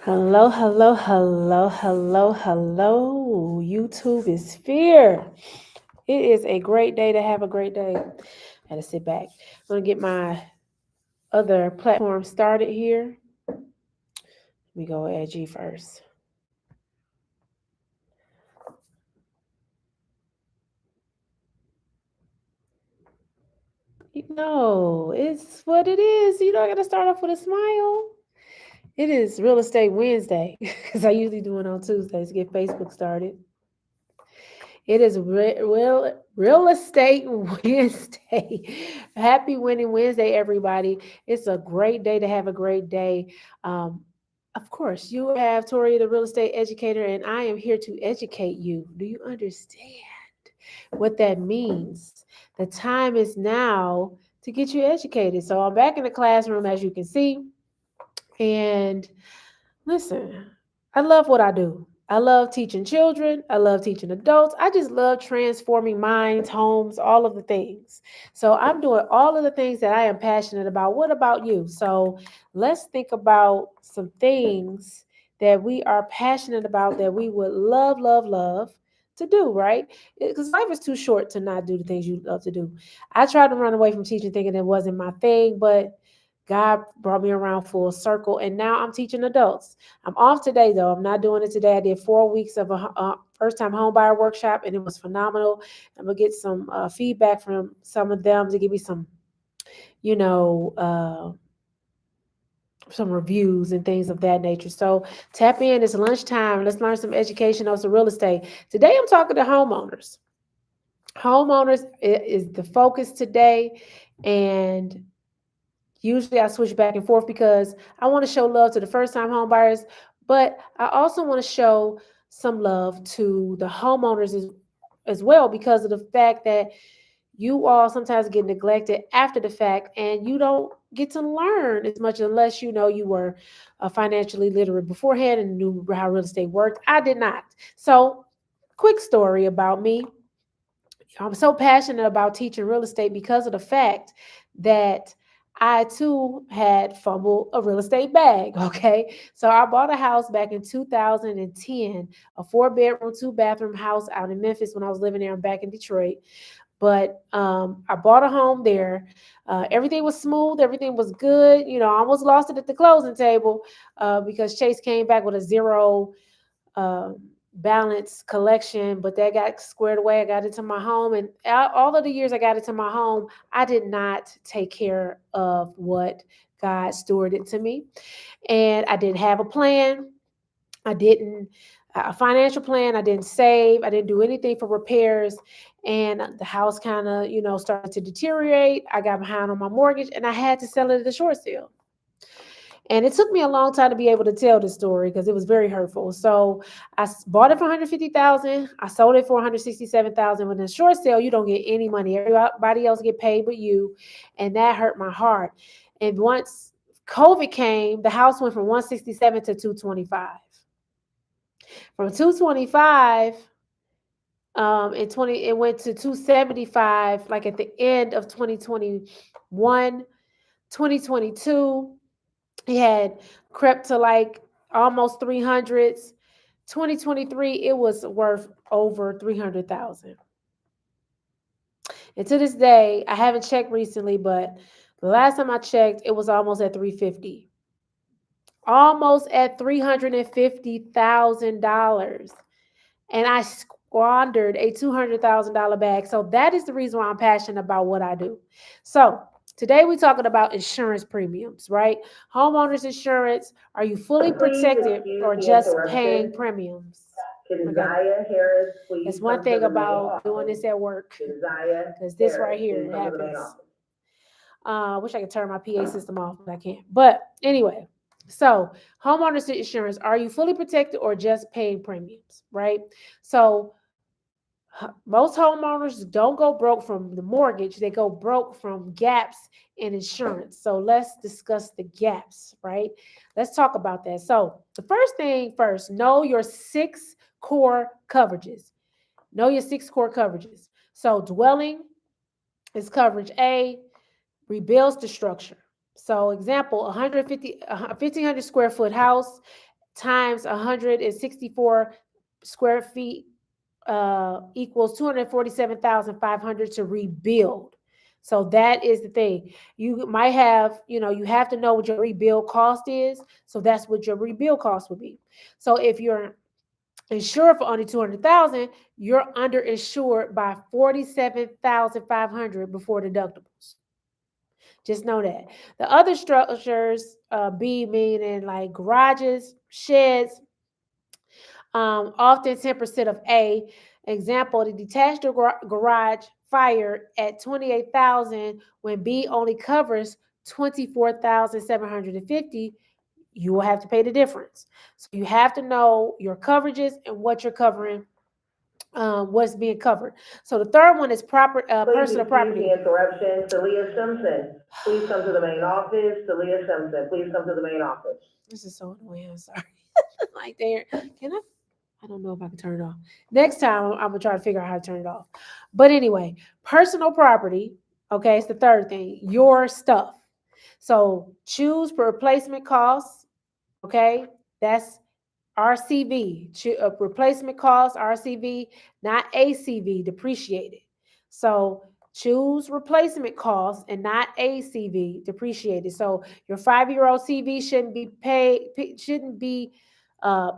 Hello, hello, hello, hello, hello. YouTube is here. It is a great day to have a great day. I had to sit back. I'm going to get my other platform started here. Let me go edgy first. No, it's what it is. I got to start off with a smile. It is Real Estate Wednesday because I usually do it on Tuesdays to get Facebook started. It is real estate Wednesday. Happy winning Wednesday, everybody. It's a great day to have a great day. Um, of course, you have Tori, the real estate educator, and I am here to educate you. Do you understand what that means? The time is now to get you educated. So I'm back in the classroom, as you can see. And listen, I love what I do. I love teaching children. I love teaching adults. I just love transforming minds, homes, all of the things. So I'm doing all of the things that I am passionate about. What about you? So let's think about some things that we are passionate about that we would love, love, love to do, right? Because life is too short to not do the things you love to do. I tried to run away from teaching thinking it wasn't my thing, but God brought me around full circle, and now I'm teaching adults. I'm off today, though. I'm not doing it today. I did 4 weeks of a first-time homebuyer workshop, and it was phenomenal. I'm gonna get some feedback from some of them to give me you know, uh, some reviews and things of that nature. So tap in. It's lunchtime. Let's learn some education on some real estate. Today, I'm talking to homeowners. Homeowners is the focus today, and usually I switch back and forth because I want to show love to the first time home buyers, but I also want to show some love to the homeowners as well because of the fact that you all sometimes get neglected after the fact and you don't get to learn as much unless you were financially literate beforehand and knew how real estate worked. I did not. So, quick story about me. I'm so passionate about teaching real estate because of the fact that I too had fumbled a real estate bag. Okay. So I bought a house back in 2010, a 4 bedroom, 2 bathroom house out in Memphis when I was living there. I'm back in Detroit. But I bought a home there. Everything was smooth. Everything was good. I almost lost it at the closing table because Chase came back with a zero balance collection, but that got squared away. I got into my home, and all of the years I got into my home, I did not take care of what God stewarded to me, and I didn't have a plan. I didn't a financial plan. I didn't save. I didn't do anything for repairs, and the house kind of started to deteriorate. I got behind on my mortgage, and I had to sell it at the short sale. And it took me a long time to be able to tell this story because it was very hurtful. So bought it for 150,000. I sold it for 167,000. With a short sale, you don't get any money. Everybody else get paid but you, and that hurt my heart. And once COVID came, the house went from 167 to 225. From 225, it went to 275. Like at the end of 2021, 2022. He had crept to like almost 300s. 2023, it was worth over 300,000. And to this day, I haven't checked recently, but the last time I checked, it was almost at 350. Almost at $350,000. And I squandered a $200,000 bag. So that is the reason why I'm passionate about what I do. So today we're talking about insurance premiums, right? Homeowners insurance. Are you fully protected or just paying premiums? That's one thing about doing this at work, because this right here happens. I wish I could turn my PA system off, but I can't. But anyway, so homeowners insurance, are you fully protected or just paying premiums, right? So most homeowners don't go broke from the mortgage, they go broke from gaps in insurance. So let's discuss the gaps, right? Let's talk about that. So the first thing first, know your six core coverages. Know your six core coverages. So dwelling is coverage A, rebuilds the structure. So example, 150, 1,500 square foot house, times 164 square feet equals 247,500 to rebuild. So that is the thing. You might have, you have to know what your rebuild cost is. So that's what your rebuild cost would be. So if you're insured for only 200,000, you're underinsured by 47,500 before deductibles. Just know that. The other structures, B meaning like garages, sheds, often 10% of A. Example, the detached garage fire at 28,000 when B only covers 24,750. You will have to pay the difference. So you have to know your coverages and what you're covering, what's being covered. So the third one is personal property. Please excuse the interruption. Talia Simpson, please come to the main office. Talia Simpson, please come to the main office. This is so annoying. I'm sorry. Like there, can I don't know if I can turn it off. Next time, I'm gonna try to figure out how to turn it off. But anyway, personal property. Okay, it's the third thing. Your stuff. So choose replacement costs. Okay, that's RCV, replacement cost, RCV, not ACV, depreciated. So choose replacement costs and not ACV, depreciated. So your 5-year-old CV shouldn't be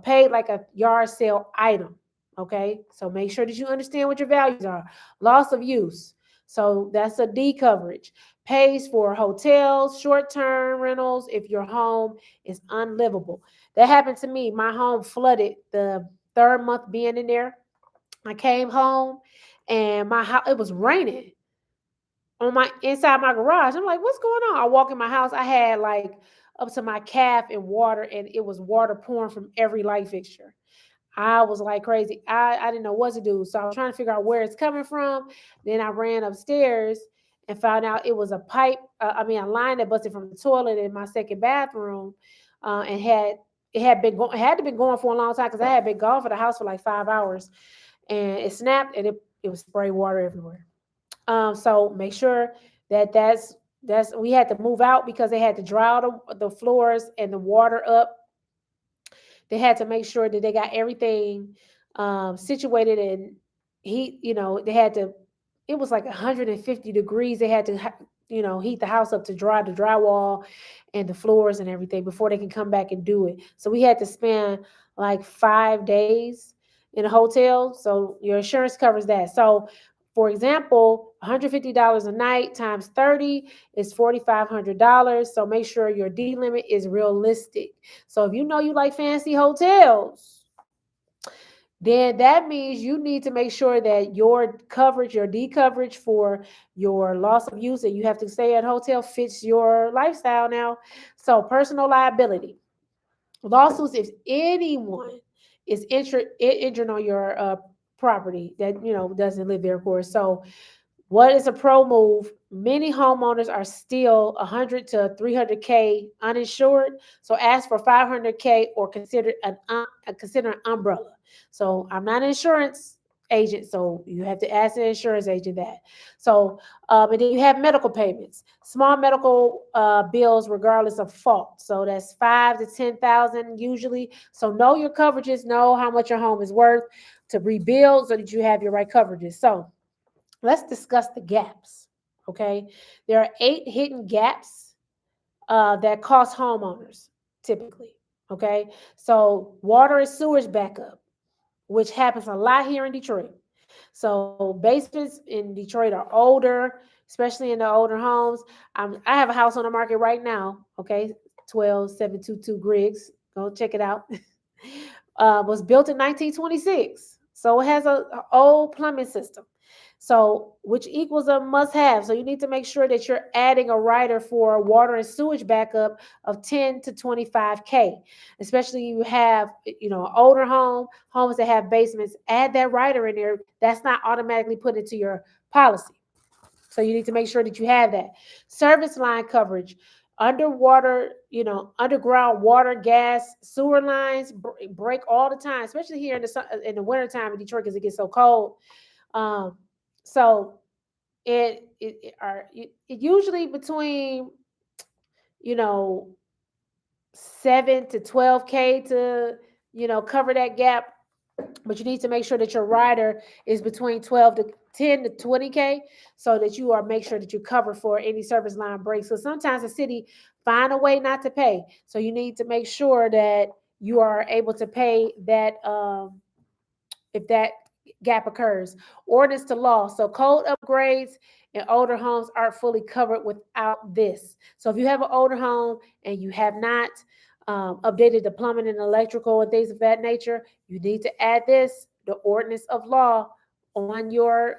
paid like a yard sale item. Okay, so make sure that you understand what your values are. Loss of use. So that's a D coverage. Pays for hotels, short-term rentals if your home is unlivable. That happened to me. My home flooded the third month being in there. I came home and my house, it was raining on my inside my garage. I'm like, what's going on? I walk in my house. I had like up to my calf in water, and it was water pouring from every light fixture. I was like crazy. I didn't know what to do. So I was trying to figure out where it's coming from. Then I ran upstairs and found out it was a pipe, a line that busted from the toilet in my second bathroom, and had to been going for a long time because I had been gone for the house for like 5 hours, and it snapped, and it was spray water everywhere. So make sure that's we had to move out because they had to dry the floors and the water up. They had to make sure that they got everything situated and heat. They had to. It was like 150 degrees. They had to, heat the house up to dry the drywall and the floors and everything before they can come back and do it. So we had to spend like 5 days in a hotel. So your insurance covers that. So, for example, $150 a night times 30 is $4,500. So make sure your D limit is realistic. So if you know you like fancy hotels, then that means you need to make sure that your coverage, your D coverage for your loss of use, and you have to stay at a hotel, fits your lifestyle now. So personal liability. Lawsuits, if anyone is injured on your property that doesn't live there, of course. So what is a pro move? Many homeowners are still 100 to 300K uninsured, so ask for 500K or consider an umbrella. So I'm not an insurance agent, so you have to ask an insurance agent that. So and then you have medical payments, small medical bills regardless of fault. So that's 5 to 10,000 usually. So know your coverages, know how much your home is worth to rebuild so that you have your right coverages. So let's discuss the gaps. Okay. There are 8 hidden gaps that cost homeowners typically. Okay. So water and sewage backup, which happens a lot here in Detroit. So basements in Detroit are older, especially in the older homes. I have a house on the market right now. Okay. 12722 Griggs. Go check it out. Was built in 1926. So it has a old plumbing system. So, which equals a must have. So, you need to make sure that you're adding a rider for water and sewage backup of 10 to 25K. Especially you have, older homes that have basements, add that rider in there. That's not automatically put into your policy. So, you need to make sure that you have that. Service line coverage. Underwater, underground water, gas, sewer lines break all the time, especially here in the wintertime in Detroit because it gets so cold. Um, so it usually between, you know 7 to 12K to, cover that gap. But you need to make sure that your rider is between 12 to 10 to 20K, so that you are make sure that you cover for any service line breaks. So sometimes the city find a way not to pay. So you need to make sure that you are able to pay that, if that gap occurs. Ordinance to law. So code upgrades and older homes aren't fully covered without this. So if you have an older home and you have not updated the plumbing and electrical and things of that nature, you need to add this, the ordinance of law, on your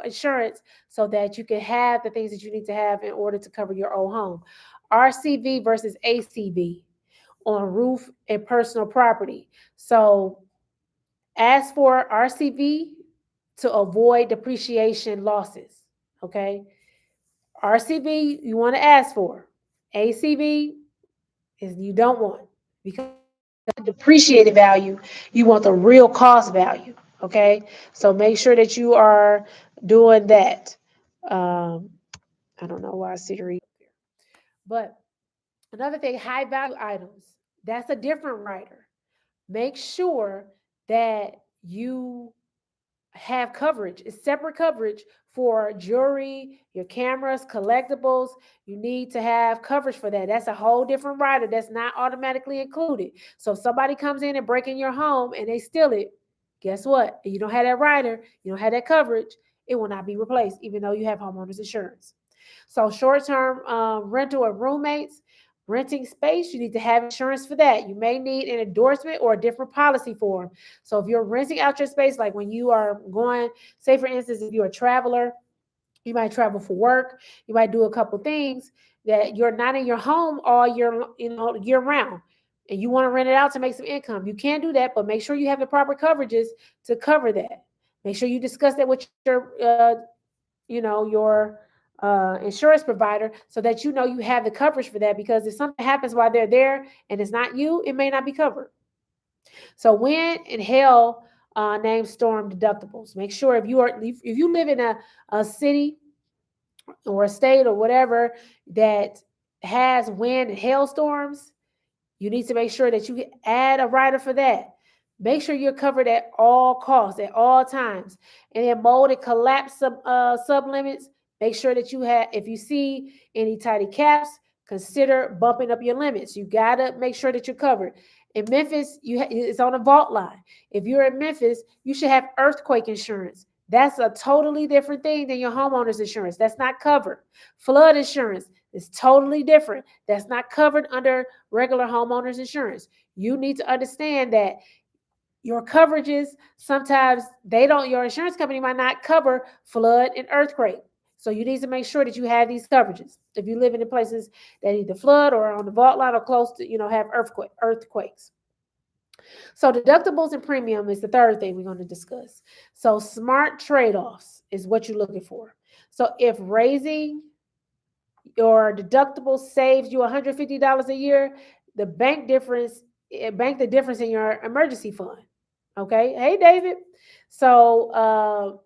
insurance, so that you can have the things that you need to have in order to cover your old home. RCV versus ACV on roof and personal property. So ask for RCV to avoid depreciation losses. Okay. RCV you want to ask for. ACV is you don't want, because depreciated value, you want the real cost value. Okay. So make sure that you are doing that. I don't know why Siri, but another thing, high value items. That's a different rider. Make sure that you have coverage. It's separate coverage for jewelry, your cameras, collectibles. You need to have coverage for that. That's a whole different rider that's not automatically included. So if somebody comes in and break in your home and they steal it, guess what? You don't have that rider, you don't have that coverage, it will not be replaced, even though you have homeowners insurance. So short-term rental of roommates, renting space, you need to have insurance for that. You may need an endorsement or a different policy form. So if you're renting out your space, like when you are going, say for instance, if you're a traveler, you might travel for work, you might do a couple things that you're not in your home all year, year round, and you want to rent it out to make some income. You can do that, but make sure you have the proper coverages to cover that. Make sure you discuss that with your insurance provider, so that you have the coverage for that, because if something happens while they're there and it's not you, it may not be covered. So wind and hail name storm deductibles. Make sure if you live in a city or a state or whatever that has wind and hail storms, you need to make sure that you add a rider for that. Make sure you're covered at all costs, at all times. And then mold and collapse sublimits. Make sure that you have, if you see any tidy caps, consider bumping up your limits. You gotta make sure that you're covered. In Memphis, it's on a vault line. If you're in Memphis, you should have earthquake insurance. That's a totally different thing than your homeowner's insurance. That's not covered. Flood insurance is totally different. That's not covered under regular homeowners insurance. You need to understand that your coverages, sometimes your insurance company might not cover flood and earthquake. So you need to make sure that you have these coverages. If you live in places that either flood or on the vault line or close to, have earthquakes. So deductibles and premium is the third thing we're going to discuss. So smart trade-offs is what you're looking for. So if raising your deductible saves you $150 a year, bank the difference in your emergency fund. Okay. Hey, David. So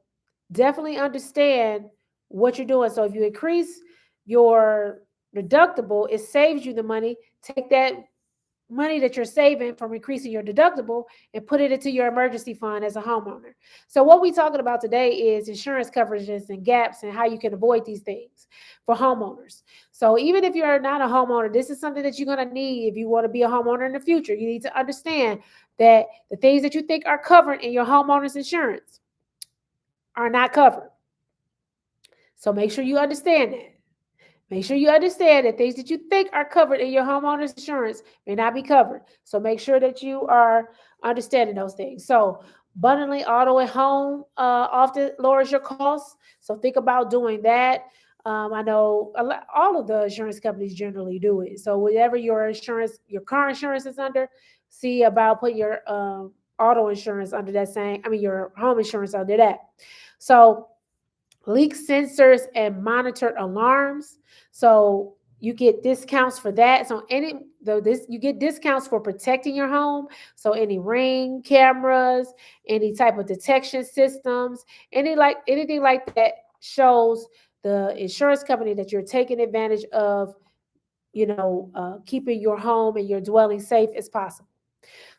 definitely understand what you're doing. So if you increase your deductible, it saves you the money. Take that money that you're saving from increasing your deductible and put it into your emergency fund as a homeowner. So what we're talking about today is insurance coverages and gaps and how you can avoid these things for homeowners. So even if you're not a homeowner, this is something that you're going to need if you want to be a homeowner in the future. You need to understand that the things that you think are covered in your homeowner's insurance are not covered. So make sure you understand that. Make sure you understand that things that you think are covered in your homeowner's insurance may not be covered. So make sure that you are understanding those things. So bundling auto and home often lowers your costs. So think about doing that. I know all of the insurance companies generally do it. So whatever your car insurance is under, see about putting your auto insurance under that your home insurance under that. So leak sensors and monitored alarms. So you get discounts for that. So you get discounts for protecting your home. So any Ring cameras, any type of detection systems, anything like that shows the insurance company that you're taking advantage of keeping your home and your dwelling safe as possible.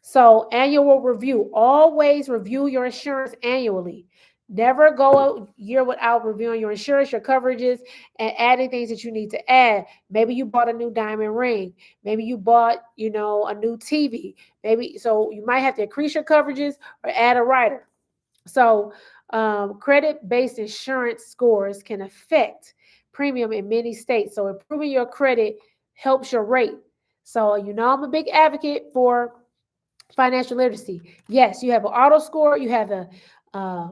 So, annual review. Always review your insurance annually. Never go a year without reviewing your insurance, your coverages, and adding things that you need to add. Maybe you bought a new diamond ring. Maybe you bought, a new TV. Maybe so you might have to increase your coverages or add a rider. So, credit-based insurance scores can affect premium in many states. So, improving your credit helps your rate. So, I'm a big advocate for financial literacy. Yes, you have an auto score, you have a uh,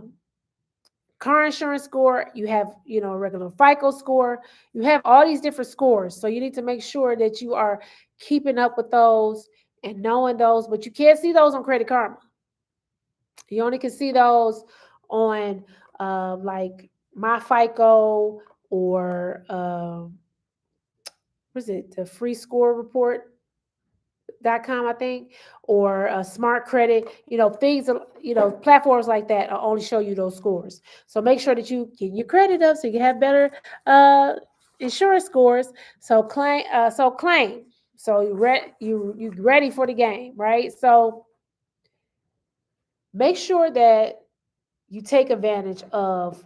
car insurance score, you have a regular FICO score, you have all these different scores. So you need to make sure that you are keeping up with those and knowing those. But you can't see those on Credit Karma. You only can see those on like my FICO or what is it, the free score report.com, I think, or smart credit, things, platforms like that will only show you those scores. So make sure that you get your credit up so you can have better uh, insurance scores. So claim. So you ready for the game, right? So make sure that you take advantage of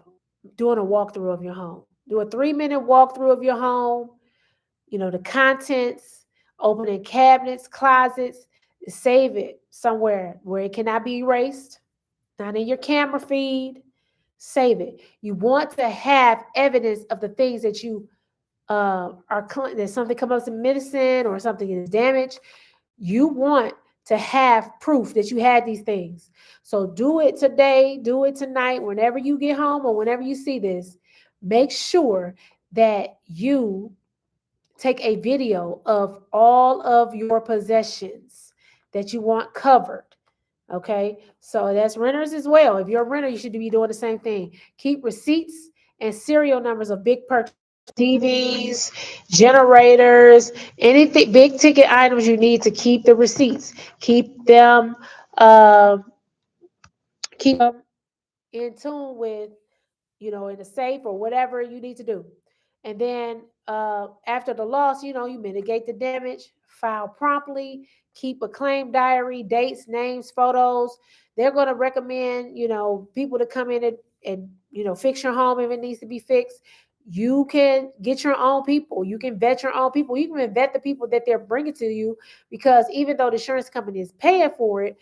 doing a walkthrough of your home. Do a 3-minute walkthrough of your home, the contents, opening cabinets, closets, save it somewhere where it cannot be erased, not in your camera feed. Save it. You want to have evidence of the things that you there's something comes up in medicine or something is damaged. You want to have proof that you had these things. So do it today, do it tonight, whenever you get home or whenever you see this. Make sure that you take a video of all of your possessions that you want covered. Okay, so that's renters as well. If you're a renter, you should be doing the same thing. Keep receipts and serial numbers of big purchases, TVs, generators, anything, big ticket items. You need to keep the receipts. Keep them, uh, keep them in tune with, in a safe or whatever you need to do. And then after the loss, you mitigate the damage, file promptly, keep a claim diary, dates, names, photos. They're going to recommend, people to come in and fix your home if it needs to be fixed. You can get your own people. You can vet your own people. You can vet the people that they're bringing to you, because even though the insurance company is paying for it,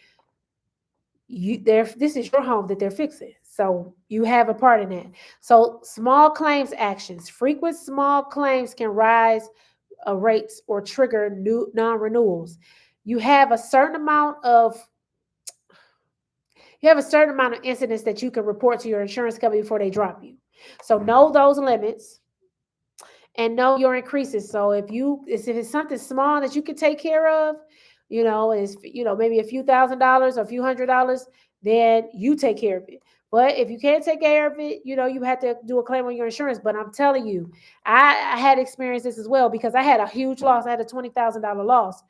this is your home that they're fixing, so you have a part in that. So small claims actions. Frequent small claims can rise rates or trigger new non-renewals. you have a certain amount of you have a certain amount of incidents that you can report to your insurance company before they drop you. So know those limits and know your increases. So if it's something small that you can take care of, is maybe a few $1,000s or a few $100s, then you take care of it. But if you can't take care of it, you have to do a claim on your insurance. But I'm telling you, I had experienced this as well, because I had a huge loss. I had a $20,000 loss.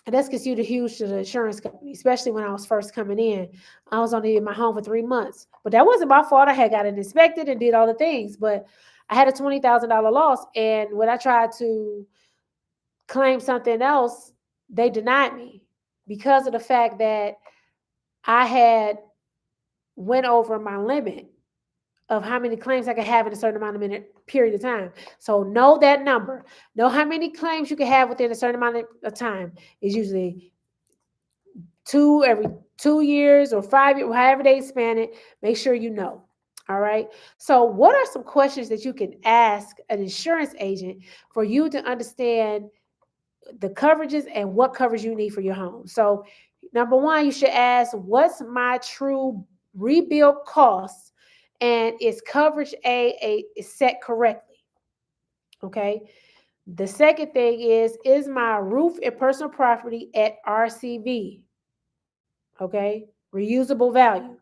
And that's considered huge to the insurance company, especially when I was first coming in. I was only in my home for 3 months, but that wasn't my fault. I had got it inspected and did all the things, but I had a $20,000 loss. And when I tried to claim something else, they denied me because of the fact that I had went over my limit of how many claims I could have in a certain amount of minute period of time. So know that number. Know how many claims you can have within a certain amount of time. Is usually every 2 years or 5 years, however they span it. Make sure you know. All right. So what are some questions that you can ask an insurance agent for you to understand the coverages and what coverage you need for your home? So number one, you should ask, what's my true rebuild cost, and is coverage is set correctly? Okay. The second thing is my roof and personal property at RCV? Okay. Reusable value.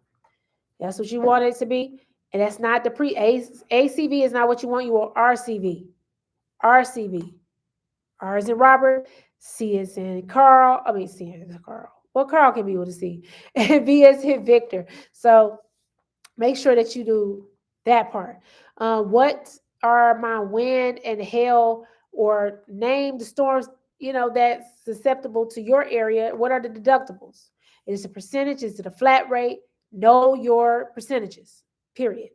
That's what you want it to be. And that's not the ACV is not what you want. You want RCV. RCV. R is in Robert, C is in Carl. I mean, C is in Carl. Well, Carl can be with a C. And V is in Victor. So make sure that you do that part. What are my wind and hail or name the storms, that's susceptible to your area. What are the deductibles? Is it a percentage? Is it a flat rate? Know your percentages, period.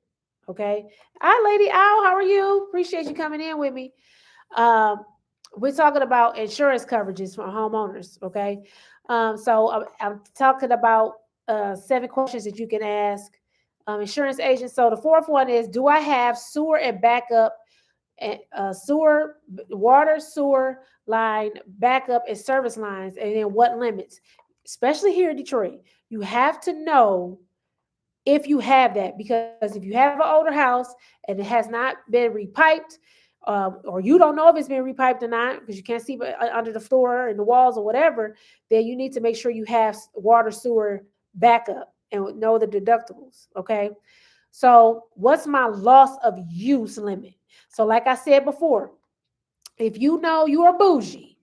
Okay. Hi, Lady Owl. How are you? Appreciate you coming in with me. Um, we're talking about insurance coverages for homeowners. Okay. So I'm talking about 7 questions that you can ask insurance agents. So the fourth one is, do I have sewer and backup and water, sewer line, backup, and service lines, and then what limits? Especially here in Detroit, you have to know if you have that, because if you have an older house and it has not been repiped, or you don't know if it's been repiped or not because you can't see under the floor and the walls or whatever, then you need to make sure you have water, sewer backup and know the deductibles. Okay. So, what's my loss of use limit? So, like I said before, if you know you are bougie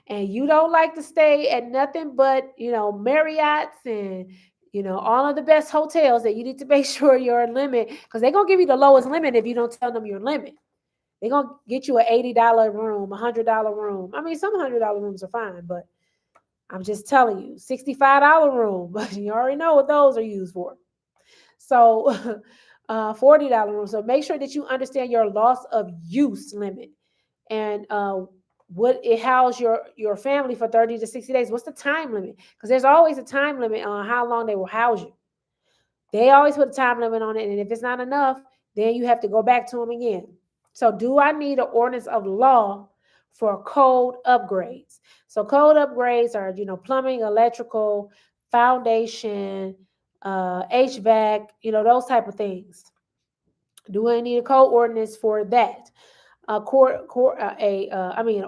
and you don't like to stay at nothing but, Marriott's and, all of the best hotels, that you need to make sure your limit, because they're going to give you the lowest limit if you don't tell them your limit. They're going to get you an $80 room, $100 room. I mean, some $100 rooms are fine, but I'm just telling you, $65 room, but you already know what those are used for. So, $40 room. So make sure that you understand your loss of use limit, and would it house your family for 30 to 60 days? What's the time limit? Because there's always a time limit on how long they will house you. They always put a time limit on it, and if it's not enough, then you have to go back to them again. So, do I need an ordinance of law for code upgrades? So, code upgrades are, plumbing, electrical, foundation, HVAC, those type of things. Do I need a code ordinance for that? An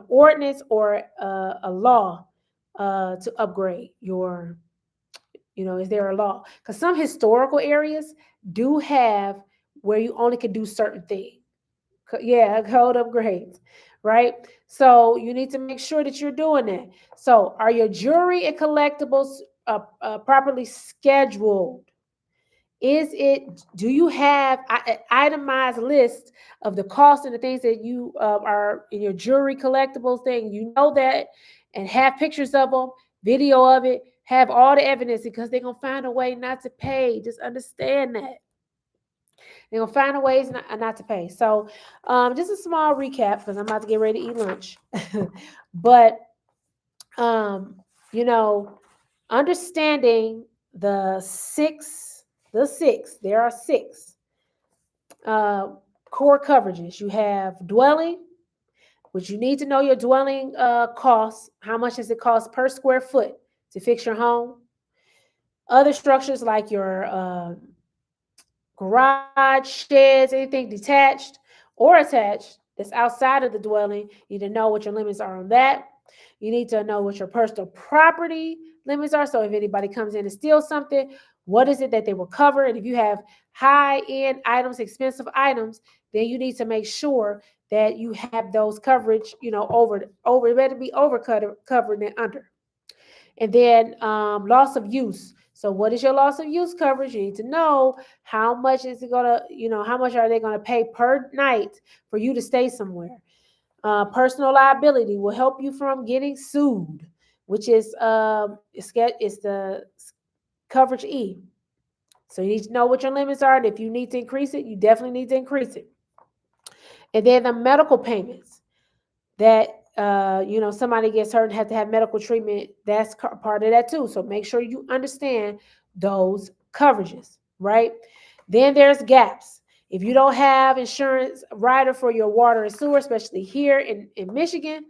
ordinance or a law to upgrade your, is there a law? Because some historical areas do have where you only can do certain things. Yeah, code upgrades, right? So you need to make sure that you're doing that. So are your jewelry and collectibles properly scheduled? Do you have an itemized list of the costs and the things that you are in your jewelry collectibles thing? You know that, and have pictures of them, video of it, have all the evidence, because they're going to find a way not to pay. Just understand that. They're going to find a ways not to pay. So just a small recap, because I'm about to get ready to eat lunch. But, um, you know, understanding there are six core coverages. You have dwelling, which you need to know your dwelling costs. How much does it cost per square foot to fix your home? Other structures like your garage, sheds, anything detached or attached that's outside of the dwelling, you need to know what your limits are on that. You need to know what your personal property limits are. So if anybody comes in and steals something, what is it that they will cover? And if you have high-end items, expensive items, then you need to make sure that you have those coverage, it better be over covered than under. And then loss of use. So what is your loss of use coverage? You need to know how much is it gonna, how much are they gonna pay per night for you to stay somewhere. Personal liability will help you from getting sued, which is it's the coverage E. So you need to know what your limits are, and if you need to increase it, you definitely need to increase it. And then the medical payments that somebody gets hurt and have to have medical treatment, that's part of that too. So make sure you understand those coverages, right? Then there's gaps. If you don't have insurance rider for your water and sewer, especially here in Michigan,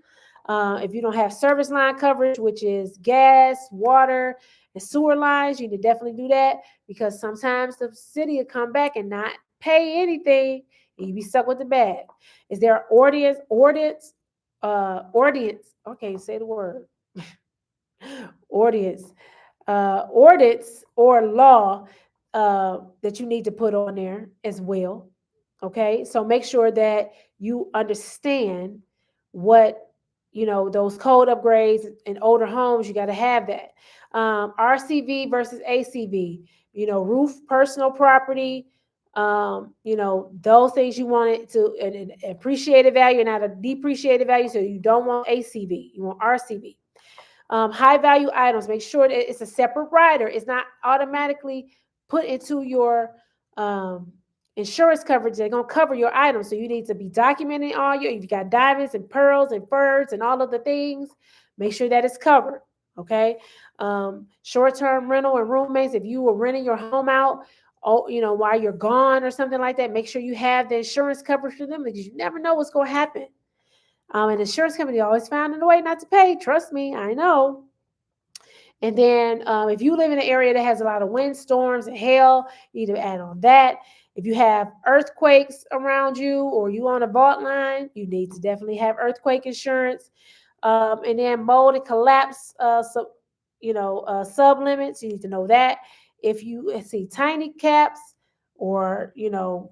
if you don't have service line coverage, which is gas, water, and sewer lines, you need to definitely do that, because sometimes the city will come back and not pay anything, and you be stuck with the bad. Is there ordinance? Okay, say the word. Ordinance. Ordinance or law that you need to put on there as well. Okay, so make sure that you understand what, those code upgrades in older homes. You got to have that. RCV versus ACV. Roof, personal property, Those things you want it to an appreciated value, not a depreciated value. So you don't want ACV, you want RCV. High value items, make sure that it's a separate rider. It's not automatically put into your um, insurance coverage. They're going to cover your items. So you need to be documenting all if you got diamonds and pearls and furs and all of the things, make sure that it's covered. Okay. Short-term rental and roommates, if you were renting your home out, while you're gone or something like that, make sure you have the insurance coverage for them because you never know what's going to happen. And the insurance company always found a way not to pay. Trust me, I know. And then if you live in an area that has a lot of windstorms and hail, you need to add on that. If you have earthquakes around you or you on a fault line, you need to definitely have earthquake insurance. And then mold and collapse, sub limits, you need to know that. If you see tiny caps or,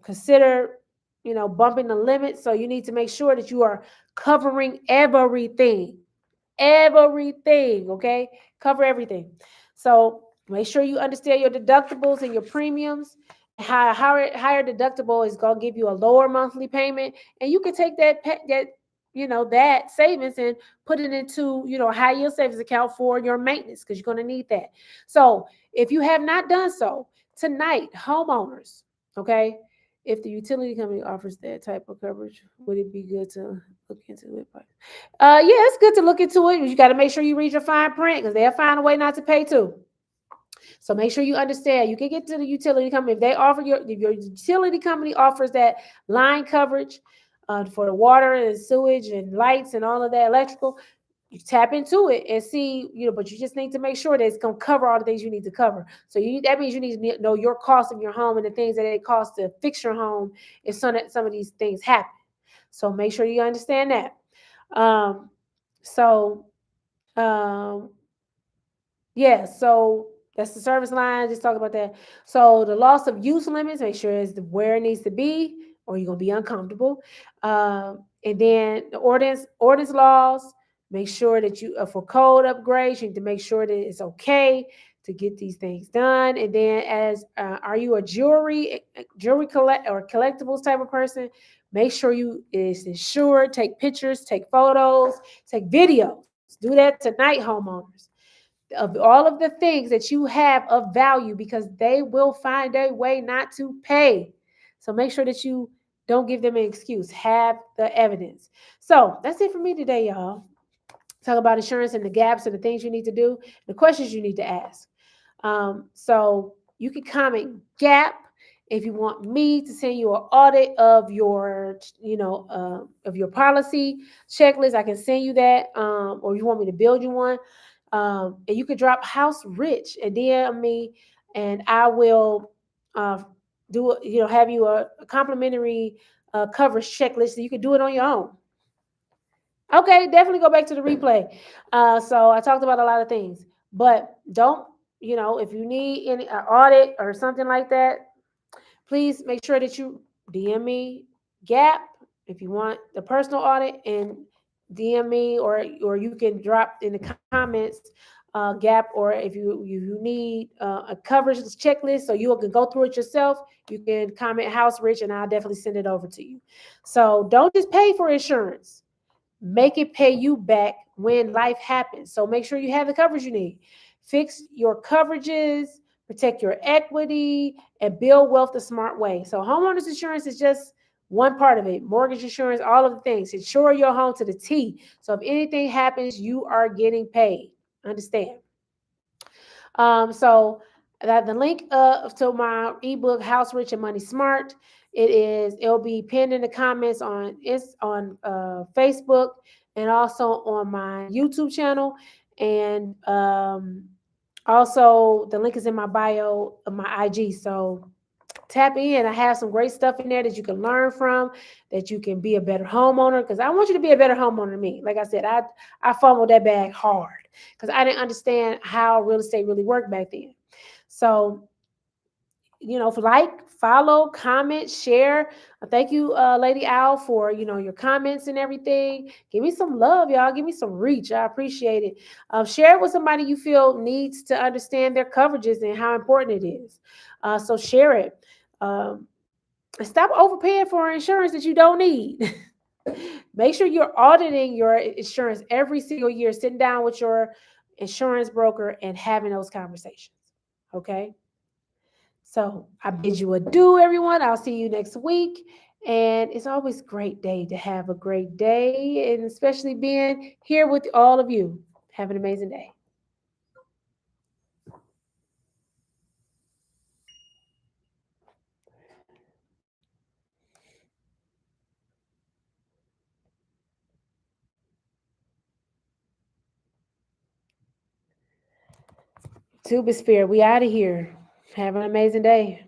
consider, bumping the limit. So you need to make sure that you are covering everything, okay? Cover everything. So make sure you understand your deductibles and your premiums. Higher deductible is going to give you a lower monthly payment, and you can take that savings and put it into a high yield savings account for your maintenance because you're going to need that. So if you have not done so tonight, homeowners, okay, if the utility company offers that type of coverage, would it be good to look into it? Yeah, it's good to look into it. You got to make sure you read your fine print because they'll find a way not to pay too. So make sure you understand. You can get to the utility company if if your utility company offers that line coverage for the water and sewage and lights and all of that electrical. You tap into it and see, but you just need to make sure that it's going to cover all the things you need to cover. So that means you need to know your cost of your home and the things that it costs to fix your home if some of these things happen. So make sure you understand that. Um, so, um, yeah, so that's the service line. Just talk about that. So the loss of use limits, make sure it's where it needs to be, or you're gonna be uncomfortable. And then the ordinance laws, make sure that you for code upgrades, you need to make sure that it's okay to get these things done. And then are you a jewelry collect or collectibles type of person? Make sure you is insured. Take pictures, take photos, take videos. Do that tonight, homeowners, of all of the things that you have of value because they will find a way not to pay. So make sure that you don't give them an excuse. Have the evidence. So that's it for me today, y'all. Talk about insurance and the gaps and the things you need to do, the questions you need to ask. So you can comment gap if you want me to send you an audit of your policy checklist. I can send you that, or you want me to build you one. And you could drop house rich and DM me, and I will uh, have you a complimentary coverage checklist so you can do it on your own. Okay, definitely go back to the replay. So I talked about a lot of things, but don't, if you need any audit or something like that, please make sure that you DM me Gap if you want the personal audit, and DM me, or you can drop in the comments Gap, or if you need a coverage checklist so you can go through it yourself, you can comment House Rich, and I'll definitely send it over to you. So don't just pay for insurance. Make it pay you back when life happens. So make sure you have the coverage you need. Fix your coverages, protect your equity, and build wealth the smart way. So homeowners insurance is just one part of it. Mortgage insurance, all of the things. Insure your home to the T. So if anything happens, you are getting paid. Understand? So that the link to my ebook House Rich and Money Smart, it'll be pinned in the comments on Facebook, and also on my YouTube channel, and also the link is in my bio of my IG. So tap in. I have some great stuff in there that you can learn from, that you can be a better homeowner, because I want you to be a better homeowner than me. Like I said, I fumbled that bag hard because I didn't understand how real estate really worked back then. So, follow, comment, share. Thank you, Lady Owl, for your comments and everything. Give me some love, y'all. Give me some reach. I appreciate it. Share it with somebody you feel needs to understand their coverages and how important it is. So share it. Stop overpaying for insurance that you don't need. Make sure you're auditing your insurance every single year, sitting down with your insurance broker and having those conversations. Okay. So I bid you adieu, everyone. I'll see you next week. And it's always a great day to have a great day, and especially being here with all of you. Have an amazing day. Tubisphere, we out of here. Have an amazing day.